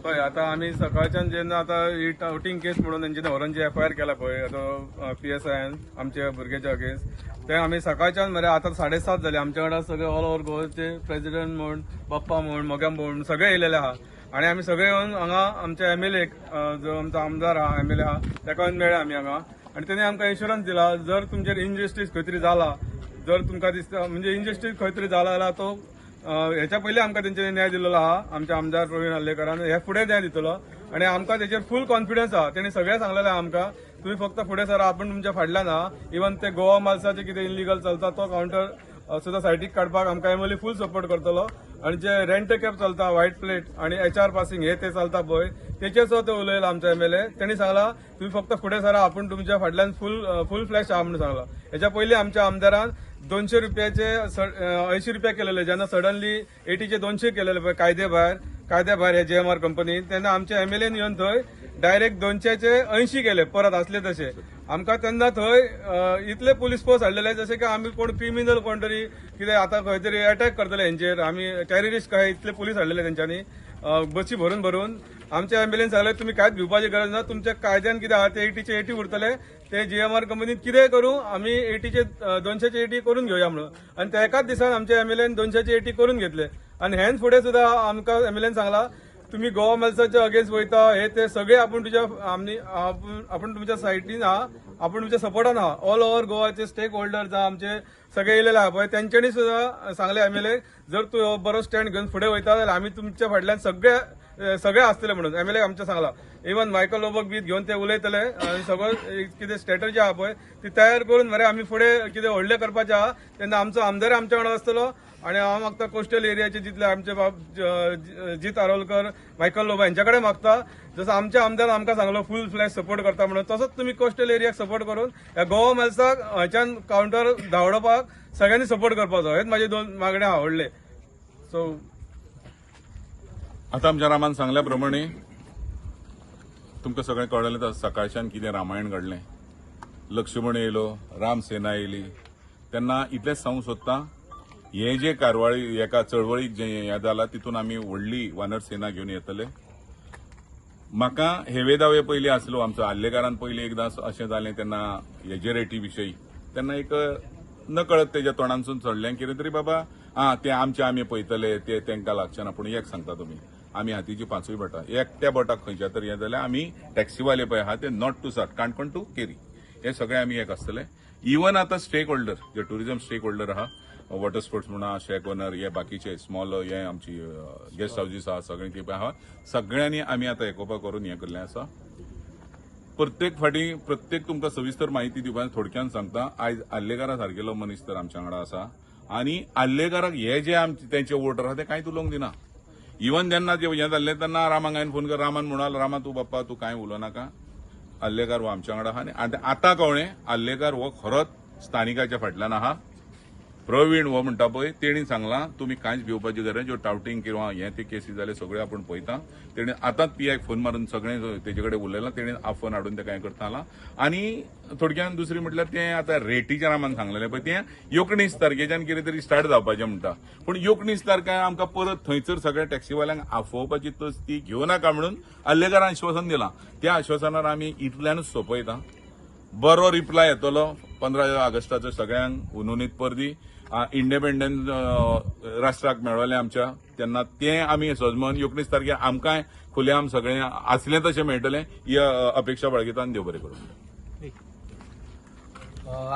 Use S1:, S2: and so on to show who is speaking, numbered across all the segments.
S1: हय आता आम्ही सकाळच्यान जेन्ना आता ही टाउटिंग केस म्हणून तेंच्यानी व्हरोन FIR केला पळय आता PSIन आमच्या भुरग्याच्या अगेन्स्ट ते आम्ही सकाळच्यान मरे आता 7:30 जाली आमच्या वांगडा सगळे ऑल ओव्हर गोवाचे प्रेसिडेंट म्हण बाप्पा म्हण मोग्या म्हण सगळे येयलेले आहा आणि आम्ही सगळे येवन हांगा आमच्या MLA जो आमचा आमदार आहा MLA आहा ताका येवन मेळ्ळे आमी हांगा आणि तेणी आमकां इन्शुरन्स दिला जर तुमचेर इनजस्टीस खंय तरी जाला जर तुमकां दिसता म्हणजे इनजस्टीस खंय तरी जाला जाल्यार तो ह्याच्या पयलीं आमकां तेंच्यानी न्याय दिलेलो आहा आमच्या आमदार प्रवीण आल्लेकरान हे फुडें न्याय दितलो आणि आमकां तेचेर फुल कॉन्फिडन्स आहा तेणी सगळें सांगलेलें आहा आमकां तुम्ही फक्त फुडें सर आपण तुमच्या फाटल्यान आहा इवन ते गोवा माल्साचे कितें इलिगल चलता तो काउंटर सुद्धा सायटीक काडपाक आमकां MLA फुल सपोर्ट करतलो आणि जे रेंट कॅब चलता व्हाईट प्लेट आणि HR पासिंग हे ते चलता पळय तेचेर सुद्धा ते उलयला आमच्या MLA तेणी सांगला तुम्ही फक्त फुडें सरा आपण तुमच्या फाटल्यान फुल फ्लॅश आहा म्हणून सांगला हेच्या पयलीं आमच्या आमदारान 200 रुपयाचे 80 रुपया केलेले जेन्ना सडनली 80चे 200 केलेले पळय कायद्या भायर हे JMR कंपनीन तेन्ना आमच्या MLAन येवन थंय डायरेक्ट 200चे 80 केले परत असले तसे आमकां तेन्ना थंय इतले पुलीस फोर्स हाडलेले जसे की आमी कोण क्रिमिनल कोण तरी कितें आतां खंय तरी अटॅक करतले हेंचेर आमी टेररिस्ट काय इतले पुलीस हाडलेले तेंच्यांनी बसी भरून आमच्या MLAन सांगले तुम्ही कांयच भिवपाची गरज ना तुमच्या कायद्यान कितें आहा ते 80चे 80 उरतले ते JMR कंपनीत कितेंय करूं आमी 80चे 200चे 80 करून घेवया म्हणून आणि त्या एकाच दिसान आमच्या MLAन 200चे 80 करून घेतले आणि हेच फुडें सुद्धा आमकां MLAन सांगला तुम्ही गोवा मेल्साच्या अगेन्स्ट वयता हे ते सगळे आपण तुमच्या सायटीन आहा आपण तुमच्या सपोर्टान आहा ऑल ओव्हर गोवाचे स्टेक होल्डर्स आहा आमचे सगळे येयलेले आहा पळय तेंच्यांनी सुद्धा सांगले MLA जर तू बरो स्टँड घेवन फुडें वयता जाल्यार आमी तुमच्या फाटल्यान सगळे आसतले म्हणून MLA आमच्या सांगला इवन मायकल लोबक बीत घेवन ते उलयतले आनी सगळो कितें स्ट्रॅटजी आहा पळय ती तयार करून मरे आमी फुडें कितें व्हडलें करपाचें आहा तेन्ना आमचो आमदार आमच्या वांगडा आसतलो आणि हांव मागता कोस्टल एरियाचे जितले आमचे जीत आरोलकर मायकल लोबा यांच्या कडेन मागता जसं आमच्या आमदार आमकां सांगलो फुल फ्लॅश सपोर्ट करता म्हणून तसोच तुम्ही कोस्टल एरियाक सपोर्ट करून ह्या गोवा मेल्साक हाच्यान काउंटर धांवडोवपाक सगळ्यांनी सपोर्ट करपाचो हेच माझे 2 मागणे आहा व्हडले सो
S2: आता आमच्या रामान सांगल्या प्रमाणे तुमकां सगळें कळलें सकाळच्यान कितें रामायण घडलें लक्ष्मण येयलो रामसेना येयली तेन्ना इतलेंच सांगूंक सोदतां हे जे कारवाळी एका चळवळीक जे हें जाला तितून आमी व्हडली वानर सेना घेवन येतले म्हाका हेवे दावे पयलीं आसलो आमचो आल्लेकारान पयलीं एकदां अशें जालें तेन्ना हेजे रेटी विशयी तेन्ना एक नकळत तेज्या तोंडांसून चडलें कितें तरी बाबा ते आमी पळयतले ते तेंकां लागचे ना पूण एक सांगता तुमी आमी हातीची 5 बोटां एकट्या बोटाक खंयच्या तरी हें जाल्यार आमी टॅक्सीवाले पळय आहा ते नॉट टू साट काणकोण टू केरी हे सगळे आमी एक आसतले इवन आतां स्टेक होल्डर जे टुरिझम स्टेक होल्डर आहा वॉटर स्पोर्ट्स म्हणा शेक ओनर हे बाकीचे स्मॉल हे आमची गेस्ट हाऊजीस आहा सगळे ते आहा सगळ्यांनी आमी आतां एकोपा करून हें केल्लें आसा प्रत्येक फाटी प्रत्येक तुमकां सविस्तर म्हायती दिवपाक थोडक्यान सांगता आयज आल्लेकारा सारकेलो मनीस तर आमच्या वांगडा आसा आनी आल्लेकाराक हे जे तेंचे वोटर आहा ते कांयच उलोवंक दिना इवन जेन्ना जे हें जाल्लें तेन्ना रामाक हांवें फोन कर रामान म्हणालो रामा तूं बाप्पा तूं कांय उलोवनाका आल्लेकार हो आमच्या वांगडा आहा आनी आतां कळ्ळें आल्लेकार हो खरोच स्थानिकाच्या फाटल्यान आहा प्रवीण हो म्हणटा पळय तेणी सांगला तुम्ही कांयच भिवपाची गरज ज्यो टावटिंग किंवा हे ते केसी जाले सगळे आपण पळयता तेणी आतांच PIक फोन मारून सगळे तेजे कडेन उलयला तेणी फोन हाडून तेका हें करता आला आनी थोडक्यान दुसरी म्हटल्यार तें आतां रेटीच्या नामान सांगलेलें पळय तें 19 तारखेच्यान कितें तरी स्टार्ट जावपाचें म्हणटा पूण 19 तारखेर आमकां परत थंयसर सगळ्या टॅक्सीवाल्यांक आफोवपाची तस्ती घेवं नाका म्हणून आल्लेकारान आश्वासन दिलां त्या आश्वासनार आमी इतल्यानूच सोंपयता बरो रिप्लाय येतलो 15 ऑगस्टाचो सगळ्यांक उनुनीत परदी इंडिपेंडन्स राष्ट्राक मेळवलें आमच्या तेन्ना तें आमी सजमन 19 तारखेर आमकांय खुलेआम सगळें आसलें तशें मेळटलें ही अपेक्षा बाळगिता आनी देव बरें करूं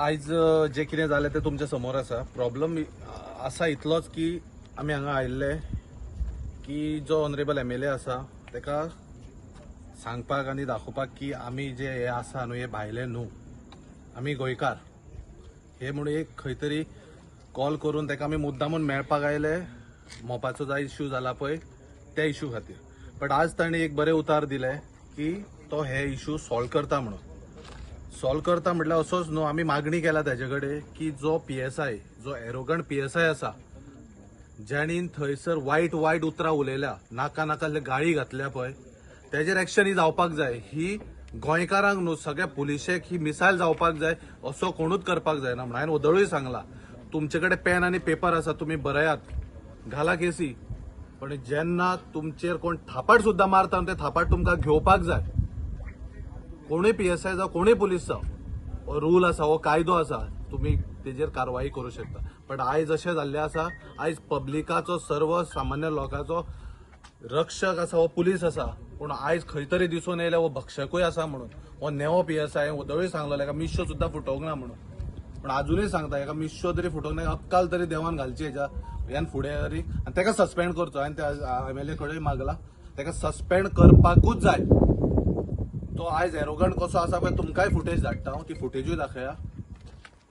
S3: आयज जे कितें जालें तें तुमच्या समोर आसा प्रॉब्लम आसा इतलोच की आमी हांगा आयिल्ले की जो ऑनरेबल MLA आसा तेका सांगपाक आनी दाखोवपाक की आमी जे हे आसा न्हू हे भायले न्हू आमी गोंयकार हे म्हणून एक खंय तरी कॉल करून तेका आमी मुद्दामून मेळपाक आयले मोपाचो जो इश्यू जाला पळय त्या इश्यू खातीर बट आज ताणें एक बरें उतार दिलें की तो हे इश्यू सॉल्व करता म्हणून सॉल्व करता म्हटल्यार असोच न्हू आमी मागणी केला तेजे कडेन की जो PSI जो एरोगंट PSI आसा ज्याणीन थंयसर वायट उतरां उलयल्या नाका गाळी घातल्या पळय तेजेर एक्शन ही जावपाक जाय ही गोंयकारांक न्हू सगळ्या पुलिशेक ही मिसायल जावपाक जाय असो कोणूच करपाक जायना म्हणून हांवें वदळूय सांगला तुमचे कडेन पेन आनी पेपर आसा तुम्ही बरयात घाला केसी पण जेन्ना तुमचेर कोण थापाट सुद्धा मारता ते थापाट तुमकां घेवपाक जाय. कोणूय PSI जावं कोणूय पुलीस जावं, हो रूल आसा, हो कायदो आसा, तुम्ही तेजेर कारवाई करू शकता. पण आयज अशें जाल्लें आसा, आयज पब्लिकाचो सर्वसामान्य लोकांचो रक्षक आसा हो पुलीस आसा, पूण आयज खंय तरी दिसून येयले हो भक्षकूय आसा म्हणून. हो नेवो PSI उदळूय सांगलो एका मिश्यो सुद्धा फुटोवंक ना म्हणून. पण अजूनही सांगता एका मिश्यो तरी फुटोवंक ना, अक्काल तरी देवान घालची ह्यान फुडें तरी, आनी ताका सस्पेंड करचो. हांवें त्या MLA कडेन मागला, ताका सस्पेंड करपाकूच जाय. तो आयज एरोगंट कसो आसा पळय, तुमकांय फुटेज धाडटा, ती फुटेजूय दाखया.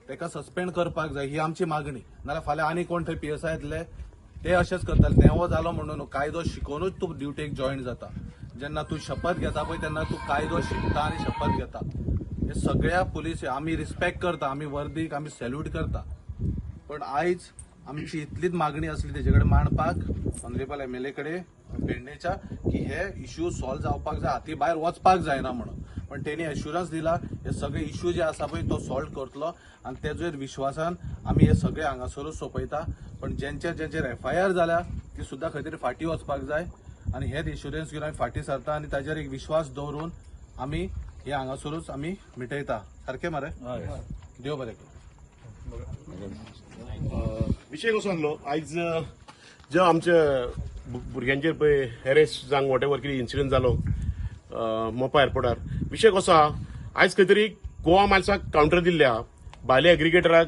S3: ताका सस्पेंड करपाक जाय ही आमची मागणी. नाल्यार फाल्यां आनी कोण थंय PSI येतले ते अशेंच करताले. नेवो जालो म्हणून कायदो शिकूनच तूं ड्युटेक जॉईन जाता. जेन्ना तूं शपथ घेता पळय तेन्ना तूं कायदो शिकता आनी शपथ घेता. हे सगळ्या पुलीस आमी रिस्पेक्ट करता, आमी वर्दीक आमी सॅल्यूट करता. पण आयज आमची इतलीच मागणी असली तेजे कडेन मांडपाक ऑनरेबल MLA कडेन पेडणेच्या, की हे इश्यू सॉल्व जावपाक जाय, हाती भायर वचपाक जायना म्हणून. पण तेणी एश्युरन्स दिला हे सगळे इश्यू जे आसा पळय तो सॉल्व करतलो आनी तेजेर विश्वासान आमी हे सगळे हांगासरूच सोंपयता. पण जेंचेर FIR जाल्या ती सुद्धा खंय तरी फाटीं वचपाक जाय आनी हेच इन्शुरन्स घेवन आमी फाटीं सरता आनी ताजेर एक विश्वास दवरून आमी हे हांगासरूच आमी मिटयता. सारकें मरे? देव बरें करूं.
S4: विषय कसो आसलो आयज जो आमच्या भुरग्यांचेर पळय हॅरेस जावंक वॉटेवर कितें इन्सिडंट जालो मोपा एअरपोर्टार, विशय कसो आहा, आयज खंय तरी गोवा मायल्साक कावंटर दिल्ले आहा, भायले एग्रिगेटराक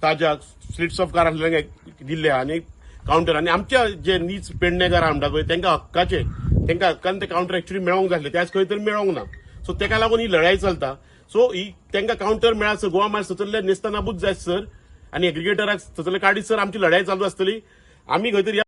S4: ताज्याक स्लिट्स ऑफ कार आसलेल्यांक दिल्ले आहा आनी कावंटर, आनी आमच्या जे नीज पेडणेकार आमदा पळय तांकां हक्कान ते कावंटर एक्चुअली मेळोंक जाय आसले, ते आयज खंय तरी मेळोंक ना. सो तेका लागून ही लढाई चलता. सो ही तांकां कावंटर मेळा सर, गोवा मायल्स थंयसरले नेस्तानाबूत जाय सर, आनी एग्रिगेटराक थंयसरले काडीत सर आमची लढाई चालू आसतली. आमी खंय तरी